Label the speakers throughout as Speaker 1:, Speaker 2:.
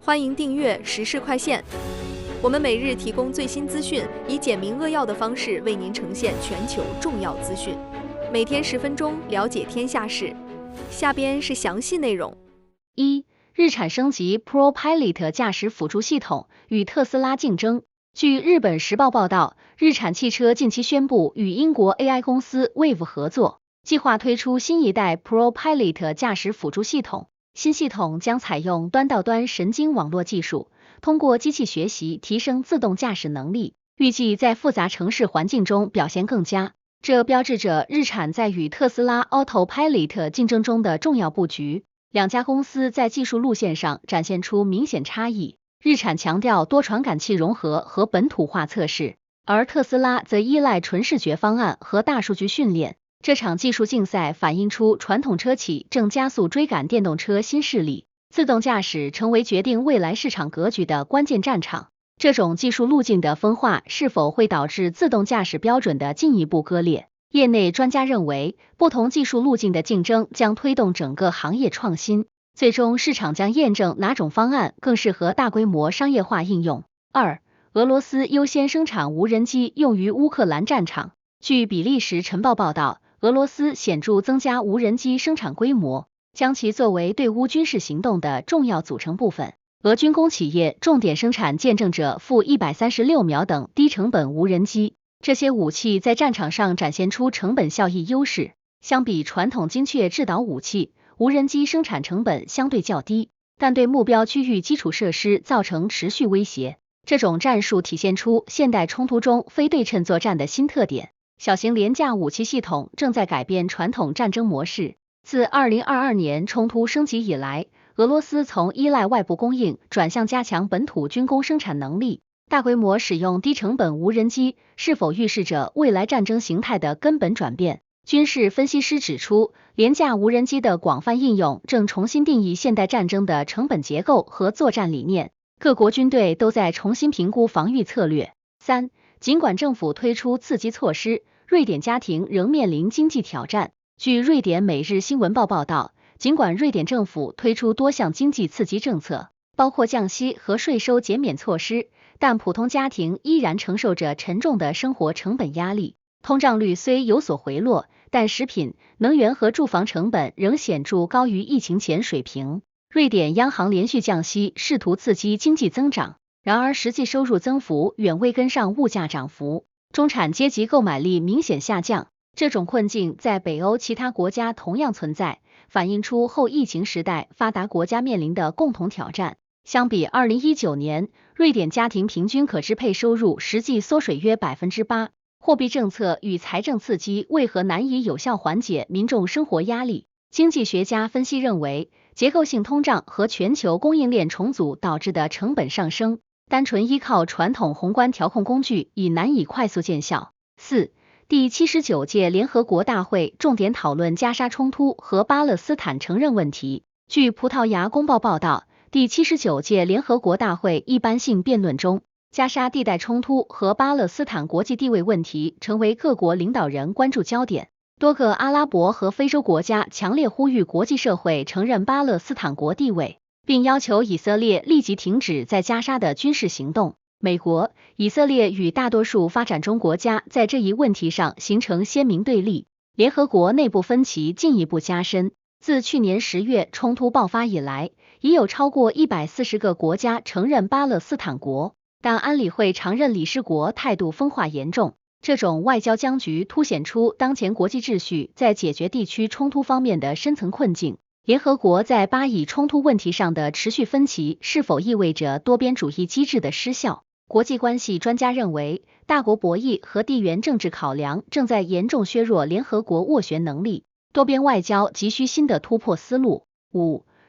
Speaker 1: 欢迎订阅时事快线。我们每日提供最新资讯，以简明扼要的方式为您呈现全球重要资讯。每天10分钟，了解天下事。下边是详细内容。
Speaker 2: 日产升级 ProPilot 驾驶辅助系统，与特斯拉竞争。据日本时报报道，日产汽车近期宣布与英国 AI 公司 Wave 合作，计划推出新一代 ProPilot 驾驶辅助系统。新系统将采用端到端神经网络技术，通过机器学习提升自动驾驶能力，预计在复杂城市环境中表现更佳。这标志着日产在与特斯拉 Autopilot 竞争中的重要布局。两家公司在技术路线上展现出明显差异，日产强调多传感器融合和本土化测试，而特斯拉则依赖纯视觉方案和大数据训练。这场技术竞赛反映出传统车企正加速追赶电动车新势力，自动驾驶成为决定未来市场格局的关键战场。这种技术路径的分化是否会导致自动驾驶标准的进一步割裂？业内专家认为，不同技术路径的竞争将推动整个行业创新，最终市场将验证哪种方案更适合大规模商业化应用。俄罗斯优先生产无人机用于乌克兰战场。据比利时晨报报道，俄罗斯显著增加无人机生产规模，将其作为对乌军事行动的重要组成部分。俄军工企业重点生产见证者负136秒等低成本无人机，这些武器在战场上展现出成本效益优势。相比传统精确制导武器，无人机生产成本相对较低，但对目标区域基础设施造成持续威胁。这种战术体现出现代冲突中非对称作战的新特点。小型廉价武器系统正在改变传统战争模式。自2022年冲突升级以来，俄罗斯从依赖外部供应转向加强本土军工生产能力。大规模使用低成本无人机是否预示着未来战争形态的根本转变？军事分析师指出，廉价无人机的广泛应用正重新定义现代战争的成本结构和作战理念。各国军队都在重新评估防御策略。尽管政府推出刺激措施，瑞典家庭仍面临经济挑战。据瑞典每日新闻报报道，尽管瑞典政府推出多项经济刺激政策，包括降息和税收减免措施，但普通家庭依然承受着沉重的生活成本压力。通胀率虽有所回落，但食品、能源和住房成本仍显著高于疫情前水平。瑞典央行连续降息，试图刺激经济增长，然而实际收入增幅远未跟上物价涨幅，中产阶级购买力明显下降。这种困境在北欧其他国家同样存在，反映出后疫情时代发达国家面临的共同挑战。相比2019年，瑞典家庭平均可支配收入实际缩水约 8%。货币政策与财政刺激为何难以有效缓解民众生活压力？经济学家分析认为，结构性通胀和全球供应链重组导致的成本上升，单纯依靠传统宏观调控工具已难以快速见效。第79届联合国大会重点讨论加沙冲突和巴勒斯坦承认问题。据葡萄牙公报报道，第79届联合国大会一般性辩论中，加沙地带冲突和巴勒斯坦国际地位问题成为各国领导人关注焦点。多个阿拉伯和非洲国家强烈呼吁国际社会承认巴勒斯坦国地位，并要求以色列立即停止在加沙的军事行动。美国、以色列与大多数发展中国家在这一问题上形成鲜明对立，联合国内部分歧进一步加深。自去年10月冲突爆发以来，已有超过140个国家承认巴勒斯坦国，但安理会常任理事国态度分化严重。这种外交僵局凸显出当前国际秩序在解决地区冲突方面的深层困境。联合国在巴以冲突问题上的持续分歧是否意味着多边主义机制的失效？国际关系专家认为，大国博弈和地缘政治考量正在严重削弱联合国斡旋能力，多边外交急需新的突破思路。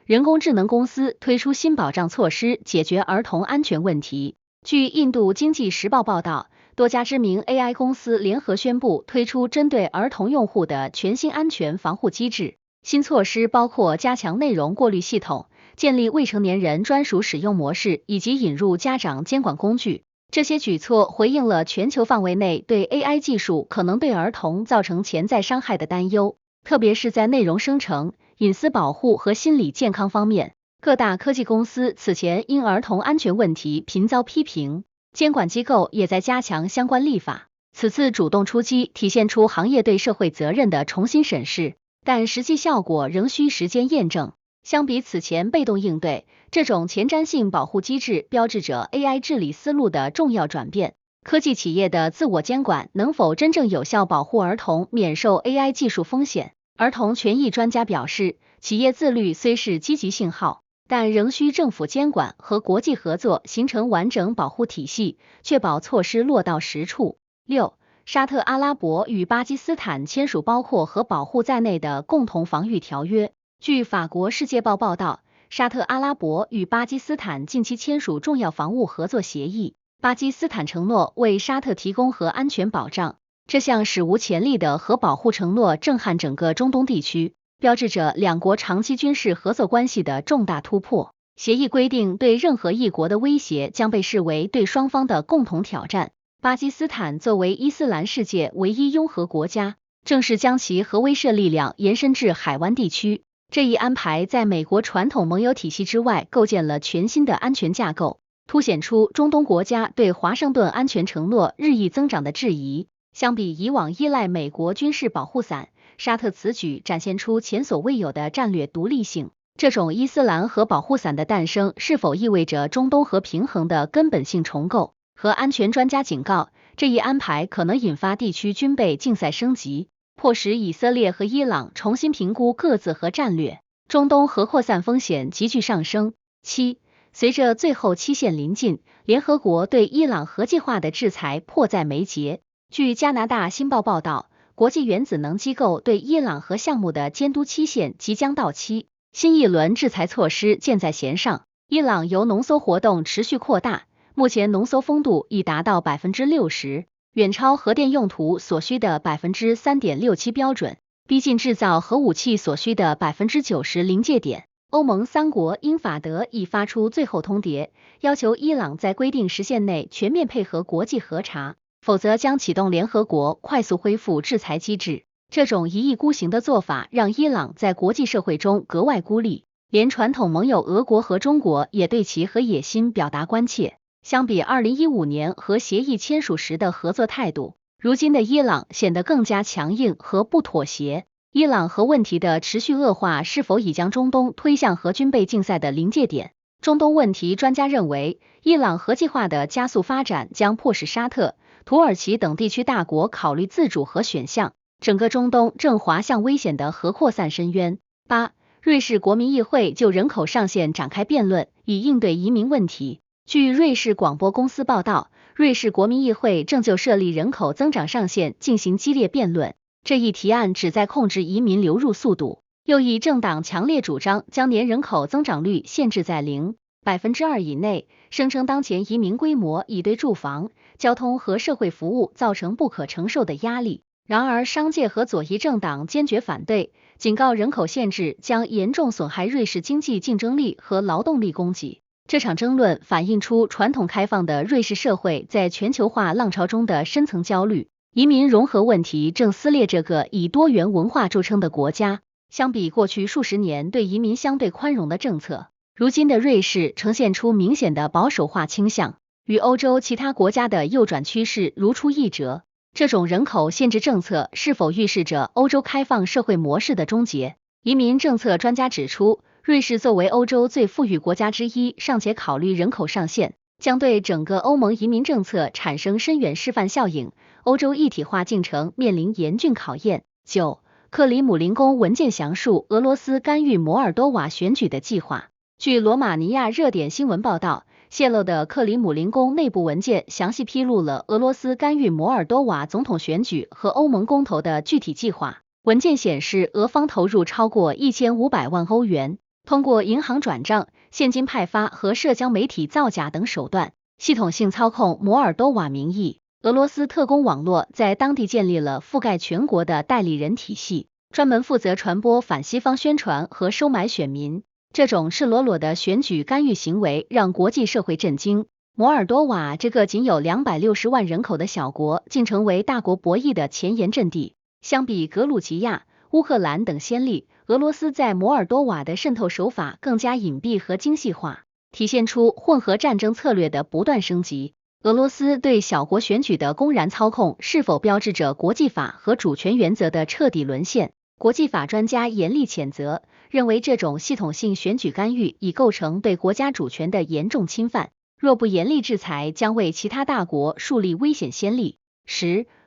Speaker 2: 人工智能公司推出新保障措施解决儿童安全问题。据印度经济时报报道，多家知名 AI 公司联合宣布推出针对儿童用户的全新安全防护机制。新措施包括加强内容过滤系统，建立未成年人专属使用模式，以及引入家长监管工具。这些举措回应了全球范围内对 AI 技术可能对儿童造成潜在伤害的担忧，特别是在内容生成、隐私保护和心理健康方面。各大科技公司此前因儿童安全问题频遭批评，监管机构也在加强相关立法。此次主动出击，体现出行业对社会责任的重新审视，但实际效果仍需时间验证。相比此前被动应对，这种前瞻性保护机制标志着 AI 治理思路的重要转变。科技企业的自我监管能否真正有效保护儿童免受 AI 技术风险？儿童权益专家表示，企业自律虽是积极信号，但仍需政府监管和国际合作形成完整保护体系，确保措施落到实处。6. 沙特阿拉伯与巴基斯坦签署包括核保护在内的共同防御条约。据法国《世界报》报道，沙特阿拉伯与巴基斯坦近期签署重要防务合作协议，巴基斯坦承诺为沙特提供核安全保障。这项史无前例的核保护承诺震撼整个中东地区，标志着两国长期军事合作关系的重大突破。协议规定，对任何一国的威胁将被视为对双方的共同挑战。巴基斯坦作为伊斯兰世界唯一拥核国家，正式将其核威慑力量延伸至海湾地区。这一安排在美国传统盟友体系之外构建了全新的安全架构，凸显出中东国家对华盛顿安全承诺日益增长的质疑。相比以往依赖美国军事保护伞，沙特此举展现出前所未有的战略独立性。这种伊斯兰核保护伞的诞生，是否意味着中东核平衡的根本性重构？核安全专家警告，这一安排可能引发地区军备竞赛升级，迫使以色列和伊朗重新评估各自核战略，中东核扩散风险急剧上升。7. 随着最后期限临近，联合国对伊朗核计划的制裁迫在眉睫。据加拿大《新报》报道，国际原子能机构对伊朗核项目的监督期限即将到期，新一轮制裁措施箭在弦上。伊朗铀浓缩活动持续扩大，目前浓缩丰度已达到 60%， 远超核电用途所需的 3.67% 标准，逼近制造核武器所需的 90% 临界点。欧盟3国英法德已发出最后通牒，要求伊朗在规定时限内全面配合国际核查，否则将启动联合国快速恢复制裁机制。这种一意孤行的做法让伊朗在国际社会中格外孤立，连传统盟友俄国和中国也对其核野心表达关切。相比2015年核协议签署时的合作态度，如今的伊朗显得更加强硬和不妥协。伊朗核问题的持续恶化是否已将中东推向核军备竞赛的临界点？中东问题专家认为，伊朗核计划的加速发展将迫使沙特、土耳其等地区大国考虑自主核选项，整个中东正滑向危险的核扩散深渊。8. 瑞士国民议会就人口上限展开辩论，以应对移民问题。据瑞士广播公司报道，瑞士国民议会正就设立人口增长上限进行激烈辩论。这一提案旨在控制移民流入速度，右翼政党强烈主张将年人口增长率限制在2% 以内，声称当前移民规模已对住房、交通和社会服务造成不可承受的压力。然而，商界和左翼政党坚决反对，警告人口限制将严重损害瑞士经济竞争力和劳动力供给。这场争论反映出传统开放的瑞士社会在全球化浪潮中的深层焦虑。移民融合问题正撕裂这个以多元文化著称的国家。相比过去数十年对移民相对宽容的政策，如今的瑞士呈现出明显的保守化倾向，与欧洲其他国家的右转趋势如出一辙。这种人口限制政策是否预示着欧洲开放社会模式的终结？移民政策专家指出，瑞士作为欧洲最富裕国家之一，尚且考虑人口上限，将对整个欧盟移民政策产生深远示范效应。欧洲一体化进程面临严峻考验。9. 克里姆林宫文件详述俄罗斯干预摩尔多瓦选举的计划。据罗马尼亚热点新闻报道，泄露的克里姆林宫内部文件详细披露了俄罗斯干预摩尔多瓦总统选举和欧盟公投的具体计划。文件显示，俄方投入超过1500万欧元，通过银行转账、现金派发和社交媒体造假等手段，系统性操控摩尔多瓦民意。俄罗斯特工网络在当地建立了覆盖全国的代理人体系，专门负责传播反西方宣传和收买选民。这种赤裸裸的选举干预行为让国际社会震惊。摩尔多瓦这个仅有260万人口的小国，竟成为大国博弈的前沿阵地。相比格鲁吉亚、乌克兰等先例，俄罗斯在摩尔多瓦的渗透手法更加隐蔽和精细化，体现出混合战争策略的不断升级。俄罗斯对小国选举的公然操控，是否标志着国际法和主权原则的彻底沦陷？国际法专家严厉谴责，认为这种系统性选举干预已构成对国家主权的严重侵犯，若不严厉制裁，将为其他大国树立危险先例。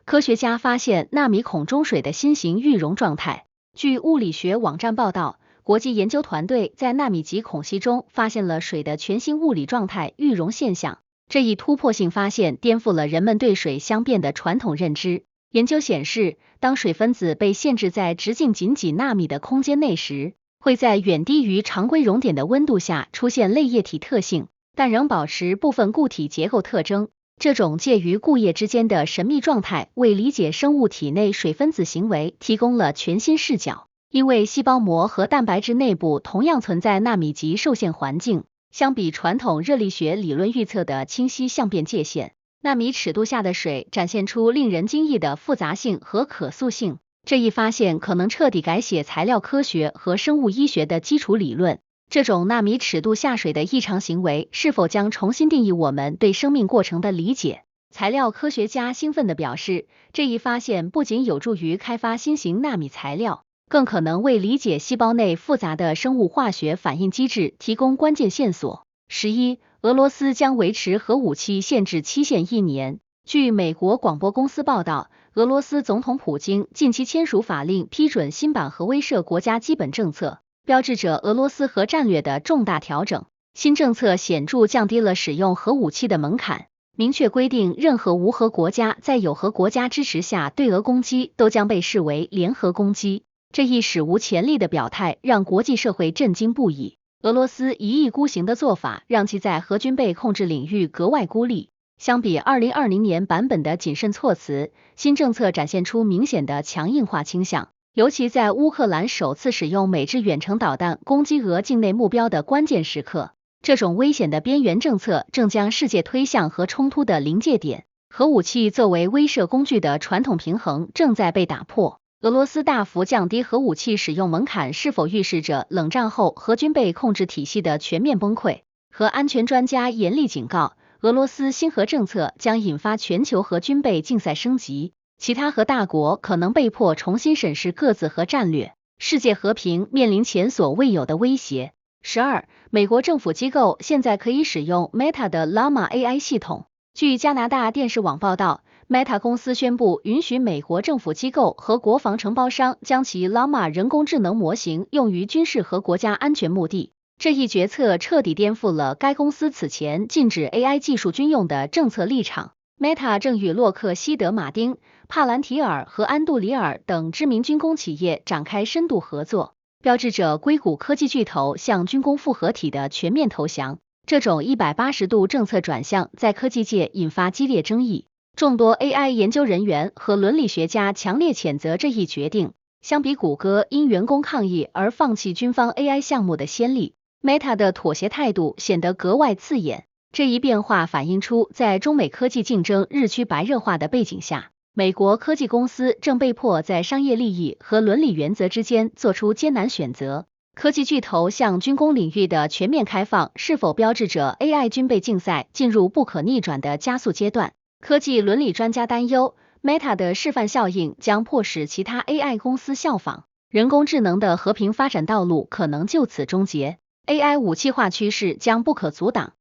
Speaker 2: 科学家发现纳米孔中水的新型育溶状态。据物理学网站报道，国际研究团队在纳米级孔隙中发现了水的全新物理状态育溶现象。这一突破性发现颠覆了人们对水相变的传统认知。研究显示，当水分子被限制在直径仅几纳米的空间内时，会在远低于常规熔点的温度下出现类液体特性，但仍保持部分固体结构特征。这种介于固液之间的神秘状态，为理解生物体内水分子行为提供了全新视角。因为细胞膜和蛋白质内部同样存在纳米级受限环境，相比传统热力学理论预测的清晰相变界限，纳米尺度下的水展现出令人惊异的复杂性和可塑性。这一发现可能彻底改写材料科学和生物医学的基础理论。这种纳米尺度下水的异常行为是否将重新定义我们对生命过程的理解？材料科学家兴奋地表示，这一发现不仅有助于开发新型纳米材料，更可能为理解细胞内复杂的生物化学反应机制提供关键线索。俄罗斯将维持核武器限制期限1年。据美国广播公司报道，俄罗斯总统普京近期签署法令批准新版核威慑国家基本政策，标志着俄罗斯核战略的重大调整。新政策显著降低了使用核武器的门槛，明确规定任何无核国家在有核国家支持下对俄攻击都将被视为联合攻击。这一史无前例的表态让国际社会震惊不已。俄罗斯一意孤行的做法让其在核军备控制领域格外孤立。相比2020年版本的谨慎措辞，新政策展现出明显的强硬化倾向，尤其在乌克兰首次使用美制远程导弹攻击俄境内目标的关键时刻。这种危险的边缘政策正将世界推向核冲突的临界点。核武器作为威慑工具的传统平衡正在被打破。俄罗斯大幅降低核武器使用门槛，是否预示着冷战后核军备控制体系的全面崩溃？核安全专家严厉警告，俄罗斯新核政策将引发全球核军备竞赛升级，其他核大国可能被迫重新审视各自核战略，世界和平面临前所未有的威胁。美国政府机构现在可以使用 Meta 的 Llama AI 系统。据加拿大电视网报道，Meta 公司宣布允许美国政府机构和国防承包商将其 Llama 人工智能模型用于军事和国家安全目的。这一决策彻底颠覆了该公司此前禁止 AI 技术军用的政策立场。Meta 正与洛克希德马丁、帕兰提尔和安杜里尔等知名军工企业展开深度合作，标志着硅谷科技巨头向军工复合体的全面投降。这种180度政策转向在科技界引发激烈争议，众多 AI 研究人员和伦理学家强烈谴责这一决定。相比谷歌因员工抗议而放弃军方 AI 项目的先例， Meta 的妥协态度显得格外刺眼。这一变化反映出在中美科技竞争日趋白热化的背景下，美国科技公司正被迫在商业利益和伦理原则之间做出艰难选择。科技巨头向军工领域的全面开放是否标志着 AI 军备竞赛进入不可逆转的加速阶段？科技伦理专家担忧， Meta 的示范效应将迫使其他 AI 公司效仿，人工智能的和平发展道路可能就此终结， AI 武器化趋势将不可阻挡。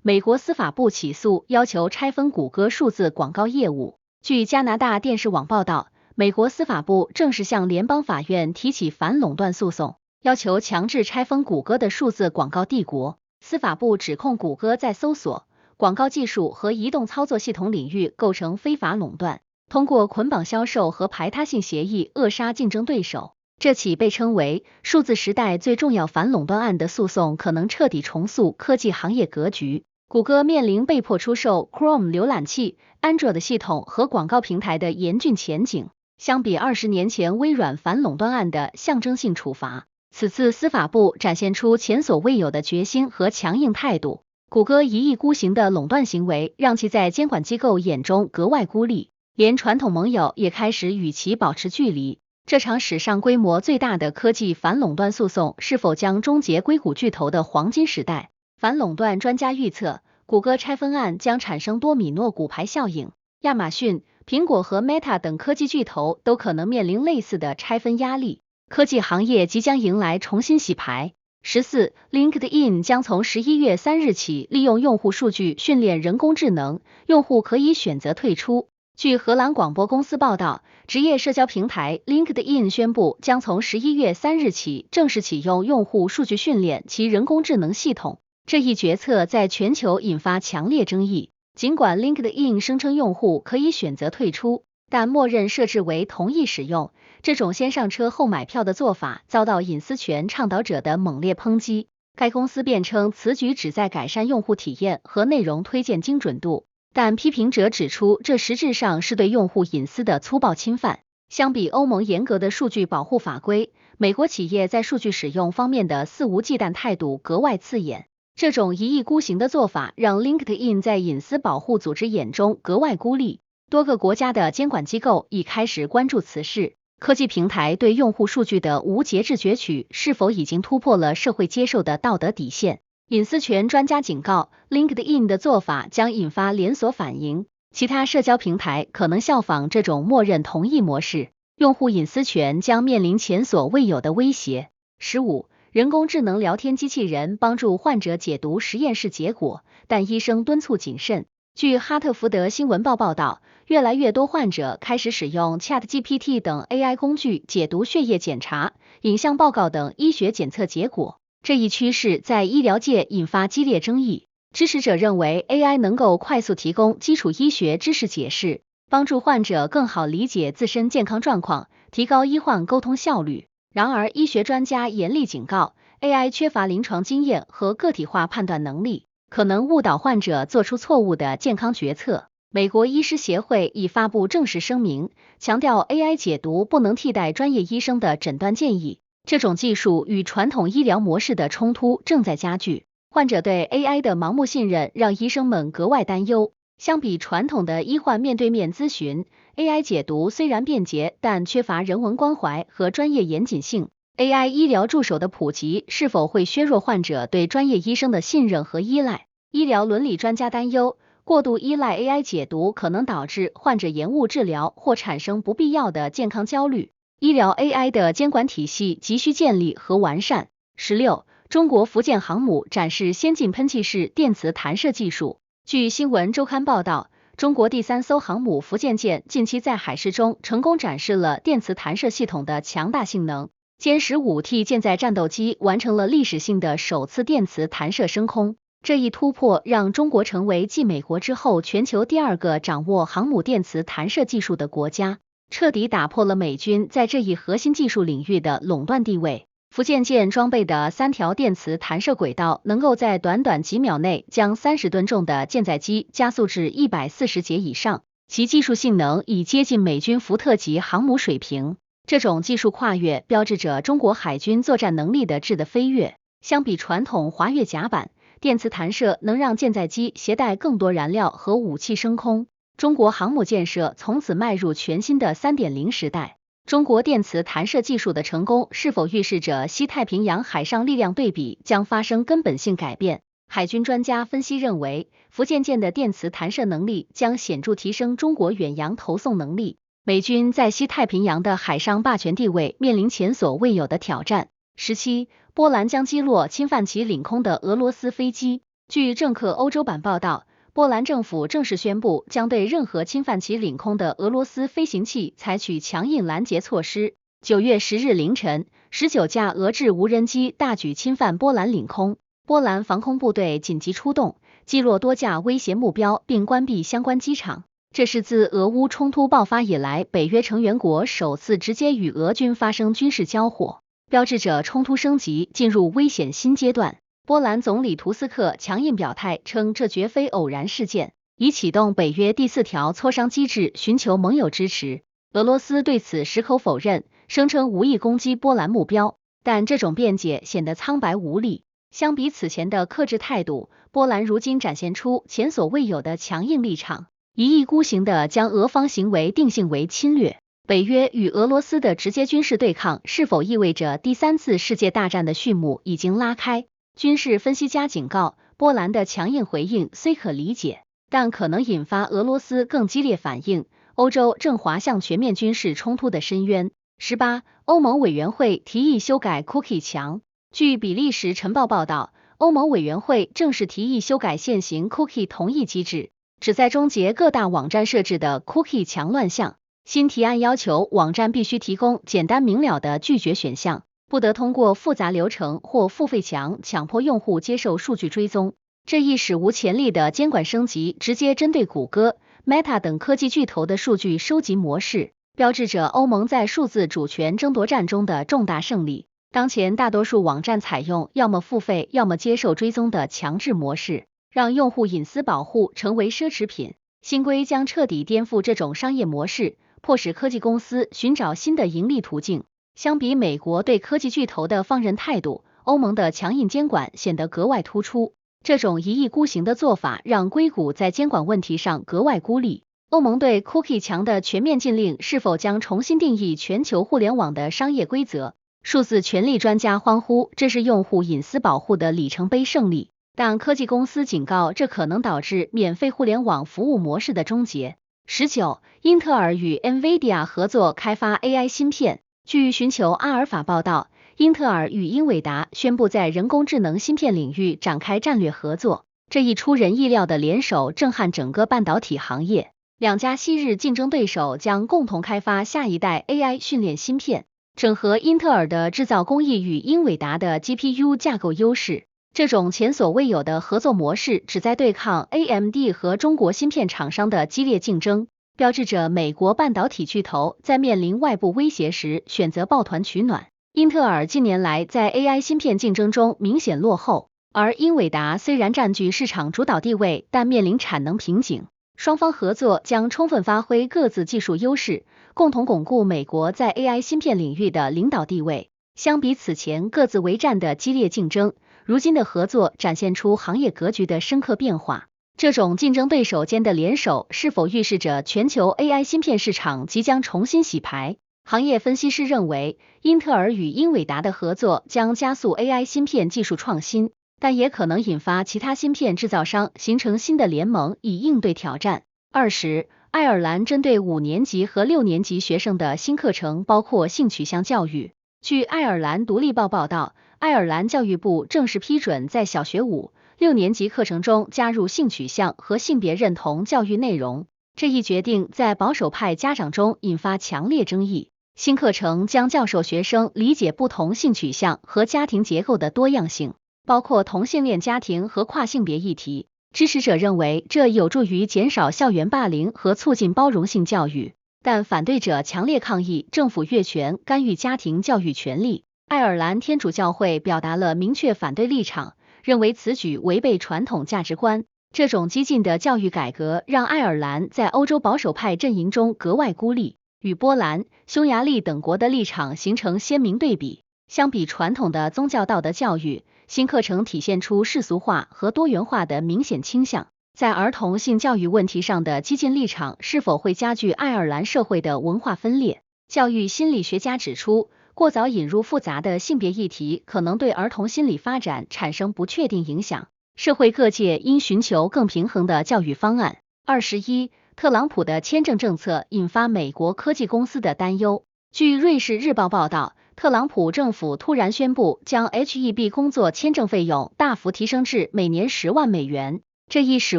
Speaker 2: 美国司法部起诉要求拆分谷歌数字广告业务。据加拿大电视网报道，美国司法部正式向联邦法院提起反垄断诉讼，要求强制拆分谷歌的数字广告帝国。司法部指控谷歌在搜索、广告技术和移动操作系统领域构成非法垄断，通过捆绑销售和排他性协议扼杀竞争对手。这起被称为数字时代最重要反垄断案的诉讼可能彻底重塑科技行业格局。谷歌面临被迫出售 Chrome 浏览器、Android 系统和广告平台的严峻前景，相比20年前微软反垄断案的象征性处罚，此次司法部展现出前所未有的决心和强硬态度。谷歌一意孤行的垄断行为让其在监管机构眼中格外孤立，连传统盟友也开始与其保持距离。这场史上规模最大的科技反垄断诉讼是否将终结硅谷巨头的黄金时代？反垄断专家预测，谷歌拆分案将产生多米诺骨牌效应，亚马逊、苹果和 Meta 等科技巨头都可能面临类似的拆分压力，科技行业即将迎来重新洗牌。14 LinkedIn 将从11月3日起利用用户数据训练人工智能，用户可以选择退出。据荷兰广播公司报道，职业社交平台 LinkedIn 宣布将从11月3日起正式启用用户数据训练其人工智能系统。这一决策在全球引发强烈争议。尽管 LinkedIn 声称用户可以选择退出，但默认设置为同意使用。这种先上车后买票的做法遭到隐私权倡导者的猛烈抨击。该公司辩称此举旨在改善用户体验和内容推荐精准度，但批评者指出这实质上是对用户隐私的粗暴侵犯。相比欧盟严格的数据保护法规，美国企业在数据使用方面的肆无忌惮态度格外刺眼。这种一意孤行的做法让 LinkedIn 在隐私保护组织眼中格外孤立。多个国家的监管机构已开始关注此事。科技平台对用户数据的无节制攫取是否已经突破了社会接受的道德底线？隐私权专家警告 ，LinkedIn 的做法将引发连锁反应，其他社交平台可能效仿这种默认同意模式，用户隐私权将面临前所未有的威胁。15人工智能聊天机器人帮助患者解读实验室结果，但医生敦促谨慎。据哈特福德新闻报报道，越来越多患者开始使用 ChatGPT 等 AI 工具解读血液检查、影像报告等医学检测结果。这一趋势在医疗界引发激烈争议。支持者认为 AI 能够快速提供基础医学知识解释，帮助患者更好理解自身健康状况，提高医患沟通效率。然而，医学专家严厉警告 ，AI 缺乏临床经验和个体化判断能力，可能误导患者做出错误的健康决策。美国医师协会已发布正式声明，强调 AI 解读不能替代专业医生的诊断建议。这种技术与传统医疗模式的冲突正在加剧。患者对 AI 的盲目信任让医生们格外担忧。相比传统的医患面对面咨询， AI 解读虽然便捷，但缺乏人文关怀和专业严谨性。AI 医疗助手的普及是否会削弱患者对专业医生的信任和依赖？医疗伦理专家担忧，过度依赖 AI 解读可能导致患者延误治疗或产生不必要的健康焦虑。医疗 AI 的监管体系急需建立和完善。16中国福建航母展示先进喷气式电磁弹射技术。据新闻周刊报道，中国第3艘航母福建舰近期在海试中成功展示了电磁弹射系统的强大性能。歼 15T 舰载战斗机完成了历史性的首次电磁弹射升空。这一突破让中国成为继美国之后全球第2个掌握航母电磁弹射技术的国家，彻底打破了美军在这一核心技术领域的垄断地位。福建舰装备的3条电磁弹射轨道，能够在短短几秒内将30吨重的舰载机加速至140节以上，其技术性能已接近美军福特级航母水平。这种技术跨越标志着中国海军作战能力的质的飞跃。相比传统滑跃甲板，电磁弹射能让舰载机携带更多燃料和武器升空。中国航母建设从此迈入全新的 3.0 时代。中国电磁弹射技术的成功是否预示着西太平洋海上力量对比将发生根本性改变？海军专家分析认为，福建舰的电磁弹射能力将显著提升中国远洋投送能力。美军在西太平洋的海上霸权地位面临前所未有的挑战。17波兰将击落侵犯其领空的俄罗斯飞机。据政客欧洲版报道，波兰政府正式宣布将对任何侵犯其领空的俄罗斯飞行器采取强硬拦截措施。9月10日凌晨，19架俄制无人机大举侵犯波兰领空，波兰防空部队紧急出动，击落多架威胁目标并关闭相关机场。这是自俄乌冲突爆发以来，北约成员国首次直接与俄军发生军事交火，标志着冲突升级进入危险新阶段。波兰总理图斯克强硬表态称，这绝非偶然事件，已启动北约第4条磋商机制，寻求盟友支持。俄罗斯对此矢口否认，声称无意攻击波兰目标，但这种辩解显得苍白无力。相比此前的克制态度，波兰如今展现出前所未有的强硬立场，一意孤行地将俄方行为定性为侵略。北约与俄罗斯的直接军事对抗是否意味着第3次世界大战的序幕已经拉开？军事分析家警告，波兰的强硬回应虽可理解，但可能引发俄罗斯更激烈反应。欧洲正滑向全面军事冲突的深渊。18，欧盟委员会提议修改 Cookie 墙。据比利时晨报报道，欧盟委员会正式提议修改现行 Cookie 同意机制，旨在终结各大网站设置的 Cookie 墙乱象。新提案要求网站必须提供简单明了的拒绝选项，不得通过复杂流程或付费墙强迫用户接受数据追踪。这一史无前例的监管升级直接针对谷歌、Meta 等科技巨头的数据收集模式，标志着欧盟在数字主权争夺战中的重大胜利。当前大多数网站采用要么付费要么接受追踪的强制模式，让用户隐私保护成为奢侈品。新规将彻底颠覆这种商业模式，迫使科技公司寻找新的盈利途径。相比美国对科技巨头的放任态度，欧盟的强硬监管显得格外突出。这种一意孤行的做法让硅谷在监管问题上格外孤立。欧盟对 Cookie 墙的全面禁令是否将重新定义全球互联网的商业规则？数字权利专家欢呼，这是用户隐私保护的里程碑胜利。但科技公司警告，这可能导致免费互联网服务模式的终结。19，英特尔与 NVIDIA 合作开发 AI 芯片。据寻求阿尔法报道，英特尔与英伟达宣布在人工智能芯片领域展开战略合作。这一出人意料的联手震撼整个半导体行业。两家昔日竞争对手将共同开发下一代 AI 训练芯片，整合英特尔的制造工艺与英伟达的 GPU 架构优势。这种前所未有的合作模式旨在对抗 AMD 和中国芯片厂商的激烈竞争，标志着美国半导体巨头在面临外部威胁时选择抱团取暖。英特尔近年来在 AI 芯片竞争中明显落后，而英伟达虽然占据市场主导地位，但面临产能瓶颈。双方合作将充分发挥各自技术优势，共同巩固美国在 AI 芯片领域的领导地位。相比此前各自为战的激烈竞争，如今的合作展现出行业格局的深刻变化。这种竞争对手间的联手是否预示着全球 AI 芯片市场即将重新洗牌？行业分析师认为，英特尔与英伟达的合作将加速 AI 芯片技术创新，但也可能引发其他芯片制造商形成新的联盟以应对挑战。20，爱尔兰针对5年级和6年级学生的新课程包括性取向教育。据爱尔兰独立报报道，爱尔兰教育部正式批准在小学5、6年级课程中加入性取向和性别认同教育内容。这一决定在保守派家长中引发强烈争议。新课程将教授学生理解不同性取向和家庭结构的多样性，包括同性恋家庭和跨性别议题。支持者认为这有助于减少校园霸凌和促进包容性教育，但反对者强烈抗议政府越权干预家庭教育权利。爱尔兰天主教会表达了明确反对立场，认为此举违背传统价值观。这种激进的教育改革让爱尔兰在欧洲保守派阵营中格外孤立，与波兰、匈牙利等国的立场形成鲜明对比。相比传统的宗教道德教育，新课程体现出世俗化和多元化的明显倾向。在儿童性教育问题上的激进立场是否会加剧爱尔兰社会的文化分裂？教育心理学家指出，过早引入复杂的性别议题可能对儿童心理发展产生不确定影响。社会各界应寻求更平衡的教育方案。21，特朗普的签证政策引发美国科技公司的担忧。据瑞士日报报道，特朗普政府突然宣布将 H-1B 工作签证费用大幅提升至每年10万美元。这一史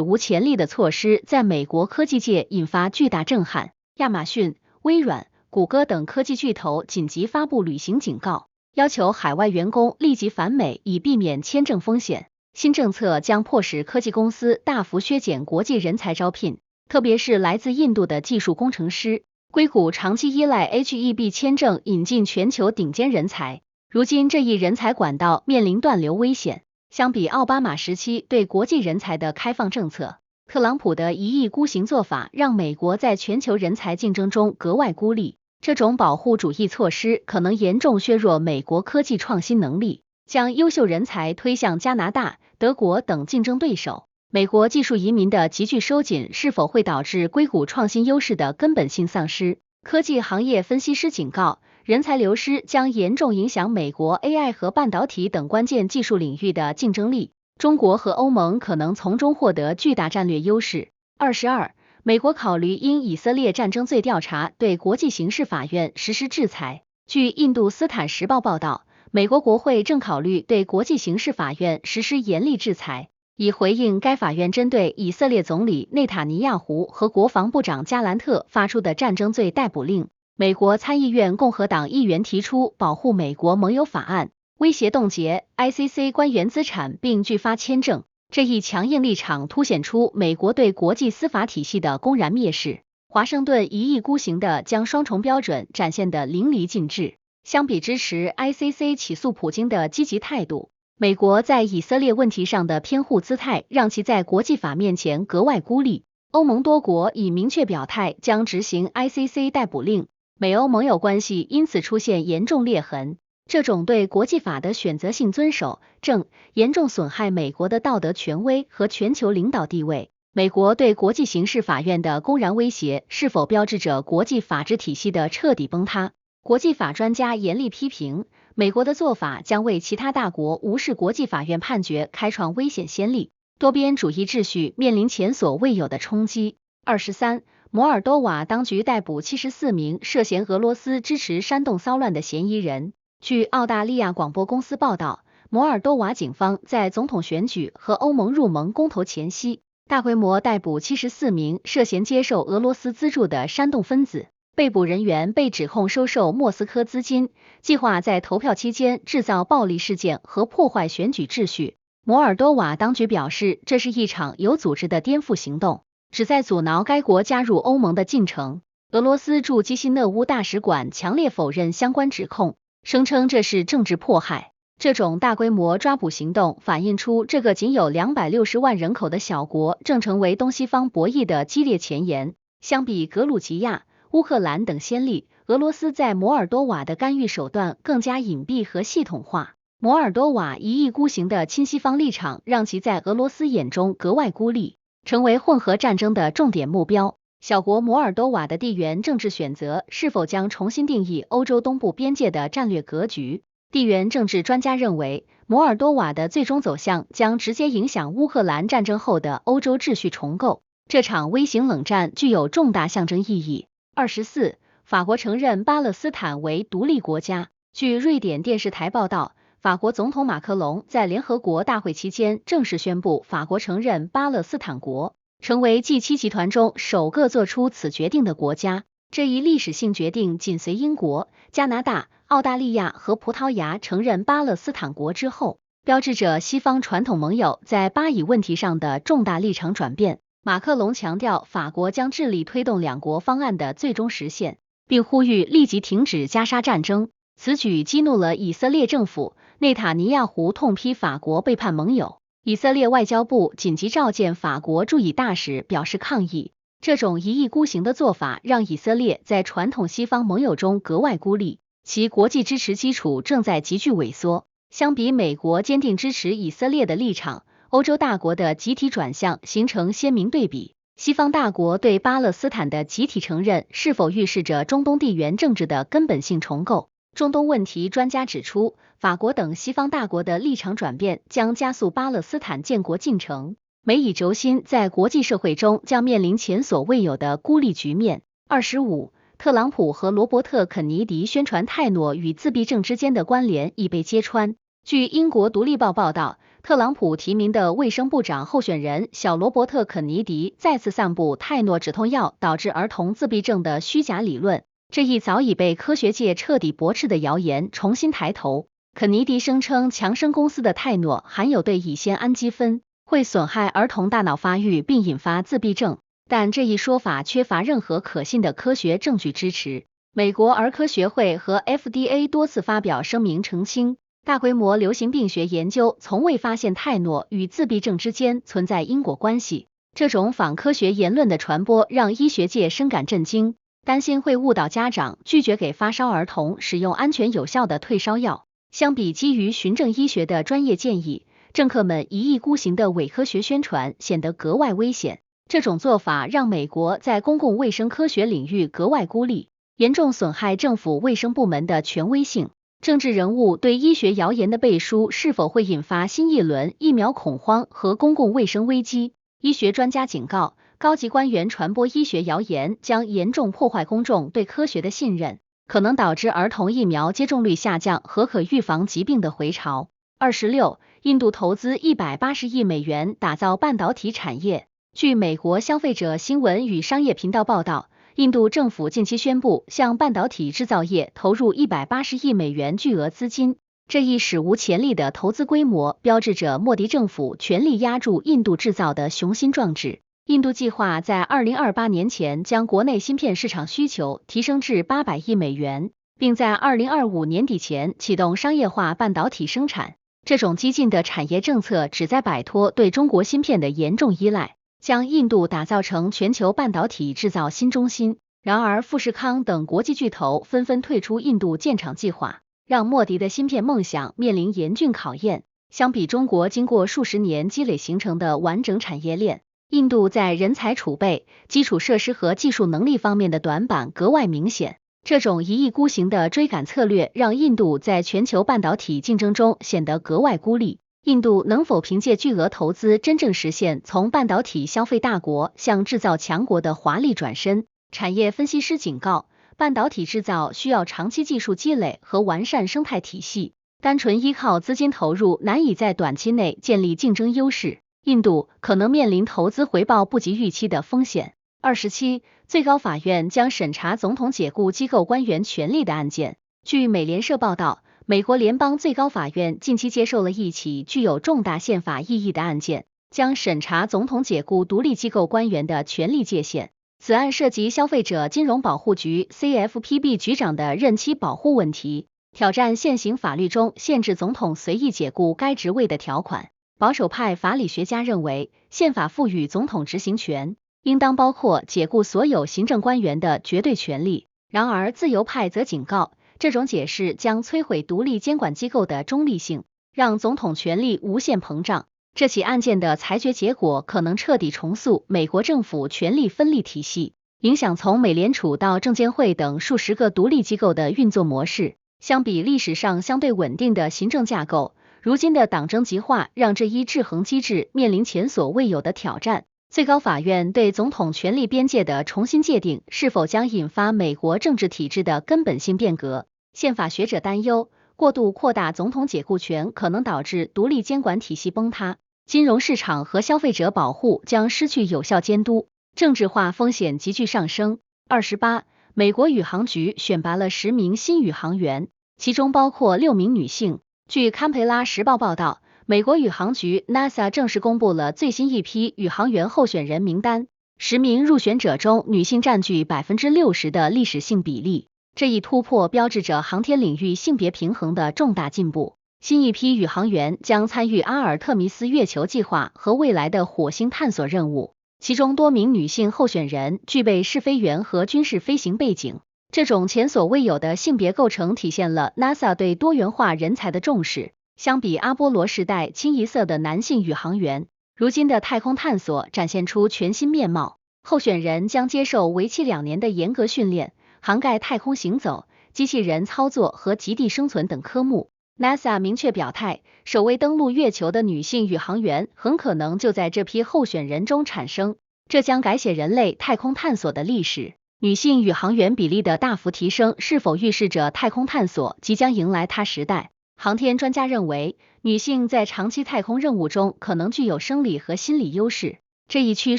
Speaker 2: 无前例的措施在美国科技界引发巨大震撼。亚马逊、微软、谷歌等科技巨头紧急发布旅行警告，要求海外员工立即返美以避免签证风险。新政策将迫使科技公司大幅削减国际人才招聘，特别是来自印度的技术工程师。硅谷长期依赖 H-1B 签证引进全球顶尖人才，如今这一人才管道面临断流危险。相比奥巴马时期对国际人才的开放政策，特朗普的一意孤行做法让美国在全球人才竞争中格外孤立。这种保护主义措施可能严重削弱美国科技创新能力，将优秀人才推向加拿大、德国等竞争对手。美国技术移民的急剧收紧是否会导致硅谷创新优势的根本性丧失？科技行业分析师警告，人才流失将严重影响美国 AI 和半导体等关键技术领域的竞争力，中国和欧盟可能从中获得巨大战略优势。22，美国考虑因以色列战争罪调查对国际刑事法院实施制裁。据印度斯坦时报报道，美国国会正考虑对国际刑事法院实施严厉制裁，以回应该法院针对以色列总理内塔尼亚胡和国防部长加兰特发出的战争罪逮捕令。美国参议院共和党议员提出保护美国盟友法案，威胁冻结 ICC 官员资产并拒发签证。这一强硬立场凸显出美国对国际司法体系的公然蔑视。华盛顿一意孤行地将双重标准展现得淋漓尽致。相比支持 ICC 起诉普京的积极态度，美国在以色列问题上的偏护姿态让其在国际法面前格外孤立。欧盟多国已明确表态将执行 ICC 逮捕令，美欧盟友关系因此出现严重裂痕。这种对国际法的选择性遵守，正严重损害美国的道德权威和全球领导地位。美国对国际刑事法院的公然威胁，是否标志着国际法治体系的彻底崩塌？国际法专家严厉批评，美国的做法将为其他大国无视国际法院判决开创危险先例，多边主义秩序面临前所未有的冲击。23，摩尔多瓦当局逮捕74名涉嫌俄罗斯支持煽动骚乱的嫌疑人。据澳大利亚广播公司报道，摩尔多瓦警方在总统选举和欧盟入盟公投前夕，大规模逮捕74名涉嫌接受俄罗斯资助的煽动分子。被捕人员被指控收受莫斯科资金，计划在投票期间制造暴力事件和破坏选举秩序。摩尔多瓦当局表示，这是一场有组织的颠覆行动，旨在阻挠该国加入欧盟的进程。俄罗斯驻基辛讷乌大使馆强烈否认相关指控，声称这是政治迫害。这种大规模抓捕行动反映出这个仅有260万人口的小国正成为东西方博弈的激烈前沿。相比格鲁吉亚、乌克兰等先例，俄罗斯在摩尔多瓦的干预手段更加隐蔽和系统化。摩尔多瓦一意孤行的亲西方立场让其在俄罗斯眼中格外孤立，成为混合战争的重点目标。小国摩尔多瓦的地缘政治选择是否将重新定义欧洲东部边界的战略格局？地缘政治专家认为，摩尔多瓦的最终走向将直接影响乌克兰战争后的欧洲秩序重构。这场微型冷战具有重大象征意义。24，法国承认巴勒斯坦为独立国家。据瑞典电视台报道，法国总统马克龙在联合国大会期间正式宣布法国承认巴勒斯坦国，成为 G7 集团中首个做出此决定的国家。这一历史性决定紧随英国、加拿大、澳大利亚和葡萄牙承认巴勒斯坦国之后，标志着西方传统盟友在巴以问题上的重大立场转变。马克龙强调，法国将致力推动两国方案的最终实现，并呼吁立即停止加沙战争。此举激怒了以色列政府，内塔尼亚胡痛批法国背叛盟友。以色列外交部紧急召见法国驻以大使，表示抗议。这种一意孤行的做法让以色列在传统西方盟友中格外孤立，其国际支持基础正在急剧萎缩。相比美国坚定支持以色列的立场，欧洲大国的集体转向形成鲜明对比。西方大国对巴勒斯坦的集体承认，是否预示着中东地缘政治的根本性重构？中东问题专家指出，法国等西方大国的立场转变将加速巴勒斯坦建国进程，美以轴心在国际社会中将面临前所未有的孤立局面。25，特朗普和罗伯特·肯尼迪宣传泰诺与自闭症之间的关联已被揭穿。据英国独立报报道，特朗普提名的卫生部长候选人小罗伯特·肯尼迪再次散布泰诺止痛药导致儿童自闭症的虚假理论，这一早已被科学界彻底驳斥的谣言重新抬头。肯尼迪声称强生公司的泰诺含有对乙酰氨基酚，会损害儿童大脑发育并引发自闭症，但这一说法缺乏任何可信的科学证据支持。美国儿科学会和 FDA 多次发表声明澄清，大规模流行病学研究从未发现泰诺与自闭症之间存在因果关系。这种反科学言论的传播让医学界深感震惊，担心会误导家长拒绝给发烧儿童使用安全有效的退烧药。相比基于循证医学的专业建议，政客们一意孤行的伪科学宣传显得格外危险。这种做法让美国在公共卫生科学领域格外孤立。严重损害政府卫生部门的权威性。政治人物对医学谣言的背书是否会引发新一轮疫苗恐慌和公共卫生危机？医学专家警告，高级官员传播医学谣言将严重破坏公众对科学的信任，可能导致儿童疫苗接种率下降和可预防疾病的回潮。26，印度投资180亿美元打造半导体产业。据美国消费者新闻与商业频道报道，印度政府近期宣布向半导体制造业投入180亿美元巨额资金，这一史无前例的投资规模标志着莫迪政府全力压住印度制造的雄心壮志。印度计划在2028年前将国内芯片市场需求提升至800亿美元，并在2025年底前启动商业化半导体生产。这种激进的产业政策旨在摆脱对中国芯片的严重依赖，将印度打造成全球半导体制造新中心。然而，富士康等国际巨头纷纷退出印度建厂计划，让莫迪的芯片梦想面临严峻考验。相比中国经过数十年积累形成的完整产业链，印度在人才储备、基础设施和技术能力方面的短板格外明显。这种一意孤行的追赶策略让印度在全球半导体竞争中显得格外孤立。印度能否凭借巨额投资真正实现从半导体消费大国向制造强国的华丽转身？产业分析师警告，半导体制造需要长期技术积累和完善生态体系，单纯依靠资金投入难以在短期内建立竞争优势。印度可能面临投资回报不及预期的风险。27，最高法院将审查总统解雇机构官员权力的案件。据美联社报道，美国联邦最高法院近期接受了一起具有重大宪法意义的案件，将审查总统解雇独立机构官员的权力界限。此案涉及消费者金融保护局 CFPB 局长的任期保护问题，挑战现行法律中限制总统随意解雇该职位的条款。保守派法理学家认为，宪法赋予总统执行权，应当包括解雇所有行政官员的绝对权利。然而，自由派则警告，这种解释将摧毁独立监管机构的中立性，让总统权力无限膨胀。这起案件的裁决结果可能彻底重塑美国政府权力分立体系，影响从美联储到证监会等数十个独立机构的运作模式。相比历史上相对稳定的行政架构，如今的党争极化让这一制衡机制面临前所未有的挑战。最高法院对总统权力边界的重新界定，是否将引发美国政治体制的根本性变革？宪法学者担忧，过度扩大总统解雇权可能导致独立监管体系崩塌，金融市场和消费者保护将失去有效监督，政治化风险急剧上升。28，美国宇航局选拔了10名新宇航员，其中包括6名女性。据堪培拉时报报道，美国宇航局 NASA 正式公布了最新一批宇航员候选人名单，10名入选者中女性占据 60% 的历史性比例。这一突破标志着航天领域性别平衡的重大进步。新一批宇航员将参与阿尔特弥斯月球计划和未来的火星探索任务，其中多名女性候选人具备试飞员和军事飞行背景。这种前所未有的性别构成体现了 NASA 对多元化人才的重视。相比阿波罗时代清一色的男性宇航员，如今的太空探索展现出全新面貌。候选人将接受为期2年的严格训练，涵盖太空行走、机器人操作和极地生存等科目。NASA 明确表态，首位登陆月球的女性宇航员很可能就在这批候选人中产生，这将改写人类太空探索的历史。女性宇航员比例的大幅提升是否预示着太空探索即将迎来它时代？航天专家认为，女性在长期太空任务中可能具有生理和心理优势，这一趋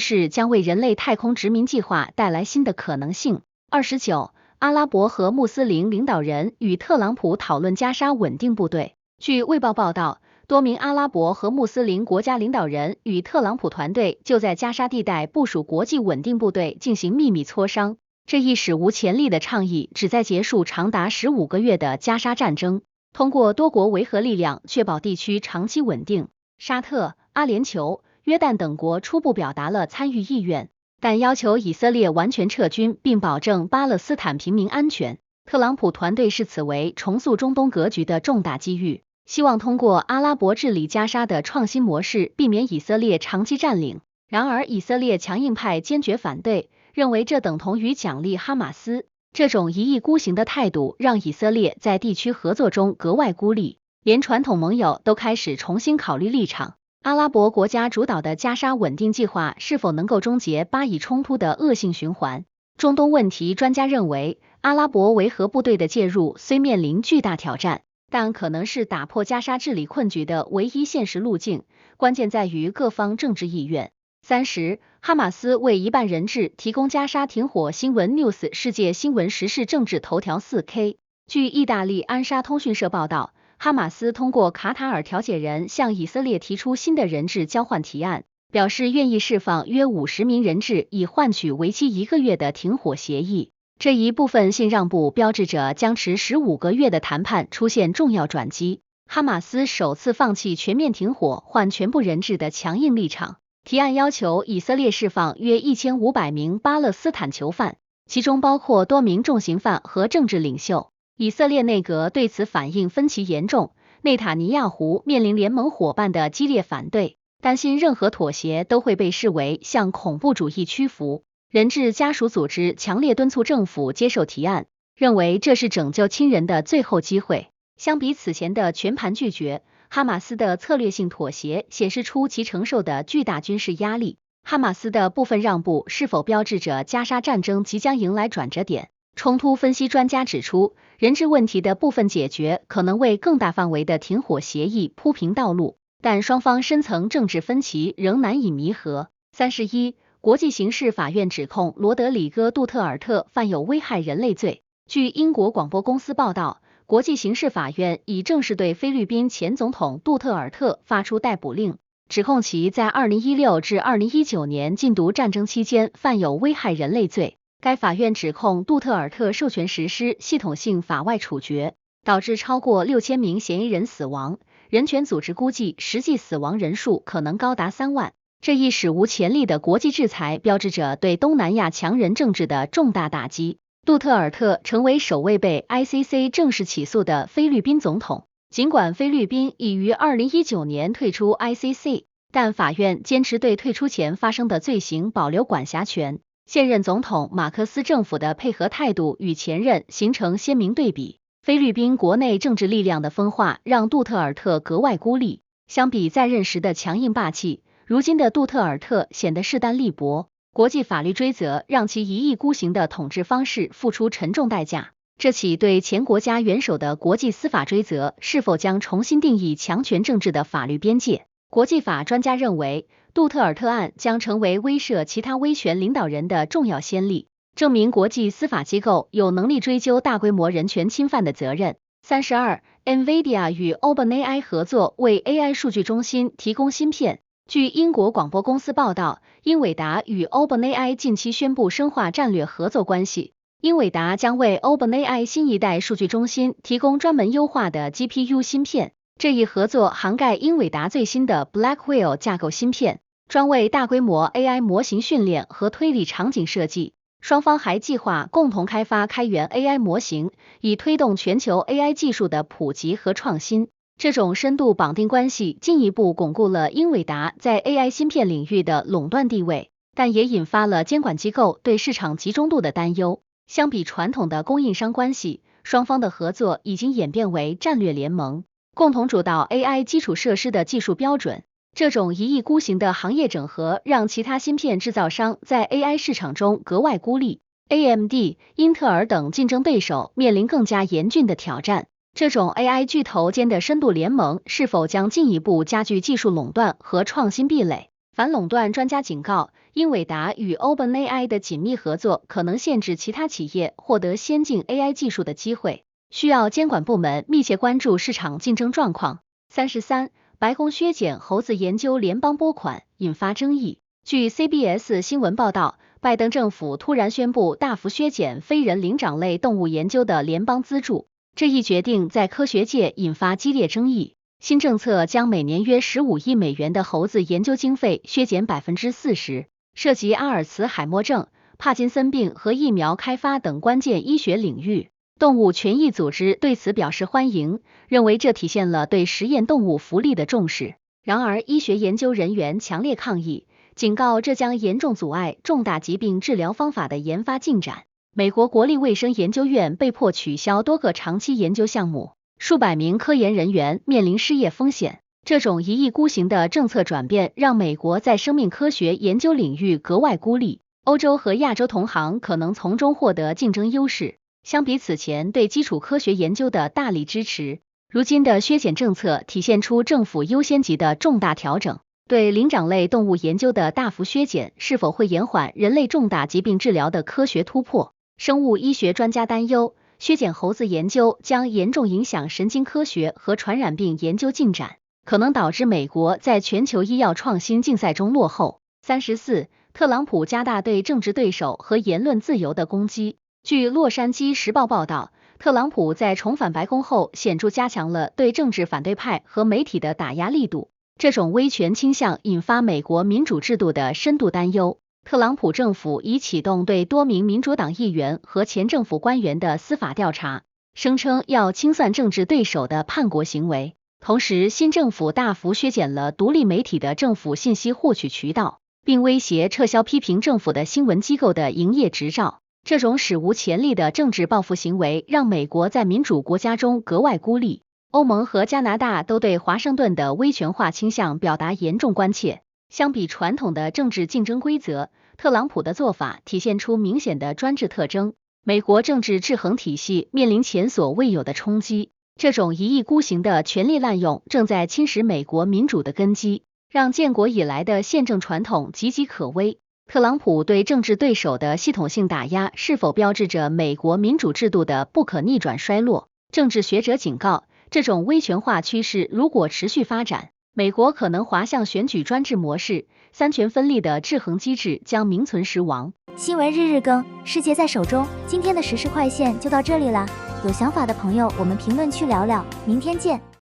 Speaker 2: 势将为人类太空殖民计划带来新的可能性。29，阿拉伯和穆斯林领导人与特朗普讨论加沙稳定部队。据卫报报道，多名阿拉伯和穆斯林国家领导人与特朗普团队就在加沙地带部署国际稳定部队进行秘密磋商。这一史无前例的倡议旨在结束长达15个月的加沙战争，通过多国维和力量确保地区长期稳定。沙特、阿联酋、约旦等国初步表达了参与意愿，但要求以色列完全撤军并保证巴勒斯坦平民安全。特朗普团队视此为重塑中东格局的重大机遇，希望通过阿拉伯治理加沙的创新模式避免以色列长期占领。然而，以色列强硬派坚决反对，认为这等同于奖励哈马斯。这种一意孤行的态度让以色列在地区合作中格外孤立，连传统盟友都开始重新考虑立场。阿拉伯国家主导的加沙稳定计划是否能够终结巴以冲突的恶性循环？中东问题专家认为，阿拉伯维和部队的介入虽面临巨大挑战，但可能是打破加沙治理困局的唯一现实路径，关键在于各方政治意愿。30，哈马斯为一半人质提供加沙停火新闻 News 世界新闻时事政治头条 4K。据意大利安莎通讯社报道，哈马斯通过卡塔尔调解人向以色列提出新的人质交换提案，表示愿意释放约50名人质，以换取为期1个月的停火协议。这一部分性让步标志着僵持15个月的谈判出现重要转机。哈马斯首次放弃全面停火换全部人质的强硬立场。提案要求以色列释放约1500名巴勒斯坦囚犯，其中包括多名重刑犯和政治领袖。以色列内阁对此反应分歧严重，内塔尼亚胡面临联盟伙伴的激烈反对，担心任何妥协都会被视为向恐怖主义屈服。人质家属组织强烈敦促政府接受提案，认为这是拯救亲人的最后机会。相比此前的全盘拒绝，哈马斯的策略性妥协显示出其承受的巨大军事压力。哈马斯的部分让步是否标志着加沙战争即将迎来转折点？冲突分析专家指出，人质问题的部分解决可能为更大范围的停火协议铺平道路，但双方深层政治分歧仍难以弥合。31，国际刑事法院指控罗德里戈·杜特尔特犯有危害人类罪。据英国广播公司报道，国际刑事法院已正式对菲律宾前总统杜特尔特发出逮捕令，指控其在2016至2019年禁毒战争期间犯有危害人类罪。该法院指控杜特尔特授权实施系统性法外处决，导致超过6000名嫌疑人死亡，人权组织估计实际死亡人数可能高达3万。这一史无前例的国际制裁标志着对东南亚强人政治的重大打击。杜特尔特成为首位被 ICC 正式起诉的菲律宾总统。尽管菲律宾已于2019年退出 ICC， 但法院坚持对退出前发生的罪行保留管辖权。现任总统马克思政府的配合态度与前任形成鲜明对比。菲律宾国内政治力量的分化让杜特尔特格外孤立，相比在任时的强硬霸气，如今的杜特尔特显得势单力薄。国际法律追责让其一意孤行的统治方式付出沉重代价。这起对前国家元首的国际司法追责是否将重新定义强权政治的法律边界？国际法专家认为，杜特尔特案将成为威慑其他威权领导人的重要先例，证明国际司法机构有能力追究大规模人权侵犯的责任。32 ，NVIDIA 与 OpenAI 合作为 AI 数据中心提供芯片。据英国广播公司报道，英伟达与 OpenAI 近期宣布深化战略合作关系。英伟达将为 OpenAI 新一代数据中心提供专门优化的 GPU 芯片。这一合作涵盖英伟达最新的 Blackwell 架构芯片，专为大规模 AI 模型训练和推理场景设计。双方还计划共同开发开源 AI 模型，以推动全球 AI 技术的普及和创新。这种深度绑定关系进一步巩固了英伟达在 AI 芯片领域的垄断地位，但也引发了监管机构对市场集中度的担忧。相比传统的供应商关系，双方的合作已经演变为战略联盟，共同主导 AI 基础设施的技术标准。这种一意孤行的行业整合让其他芯片制造商在 AI 市场中格外孤立。AMD、英特尔等竞争对手面临更加严峻的挑战。这种 AI 巨头间的深度联盟是否将进一步加剧技术垄断和创新壁垒？反垄断专家警告，英伟达与 OpenAI 的紧密合作可能限制其他企业获得先进 AI 技术的机会，需要监管部门密切关注市场竞争状况。33，白宫削减猴子研究联邦拨款，引发争议。据 CBS 新闻报道，拜登政府突然宣布大幅削减非人灵长类动物研究的联邦资助。这一决定在科学界引发激烈争议。新政策将每年约15亿美元的猴子研究经费削减 40%， 涉及阿尔茨海默症、帕金森病和疫苗开发等关键医学领域。动物权益组织对此表示欢迎，认为这体现了对实验动物福利的重视。然而，医学研究人员强烈抗议，警告这将严重阻碍重大疾病治疗方法的研发进展。美国国立卫生研究院被迫取消多个长期研究项目，数百名科研人员面临失业风险。这种一意孤行的政策转变让美国在生命科学研究领域格外孤立，欧洲和亚洲同行可能从中获得竞争优势。相比此前对基础科学研究的大力支持，如今的削减政策体现出政府优先级的重大调整。对灵长类动物研究的大幅削减是否会延缓人类重大疾病治疗的科学突破？生物医学专家担忧，削减猴子研究将严重影响神经科学和传染病研究进展，可能导致美国在全球医药创新竞赛中落后。34. 特朗普加大对政治对手和言论自由的攻击。据洛杉矶时报报道，特朗普在重返白宫后显著加强了对政治反对派和媒体的打压力度，这种威权倾向引发美国民主制度的深度担忧。特朗普政府已启动对多名民主党议员和前政府官员的司法调查，声称要清算政治对手的叛国行为。同时，新政府大幅削减了独立媒体的政府信息获取渠道，并威胁撤销批评政府的新闻机构的营业执照。这种史无前例的政治报复行为让美国在民主国家中格外孤立。欧盟和加拿大都对华盛顿的威权化倾向表达严重关切。相比传统的政治竞争规则，特朗普的做法体现出明显的专制特征。美国政治制衡体系面临前所未有的冲击，这种一意孤行的权力滥用正在侵蚀美国民主的根基，让建国以来的宪政传统岌岌可危。特朗普对政治对手的系统性打压是否标志着美国民主制度的不可逆转衰落？政治学者警告，这种威权化趋势如果持续发展，美国可能滑向选举专制模式，三权分立的制衡机制将名存实亡。
Speaker 3: 新闻日日更，世界在手中。今天的时事快线就到这里啦，有想法的朋友我们评论区聊聊，明天见。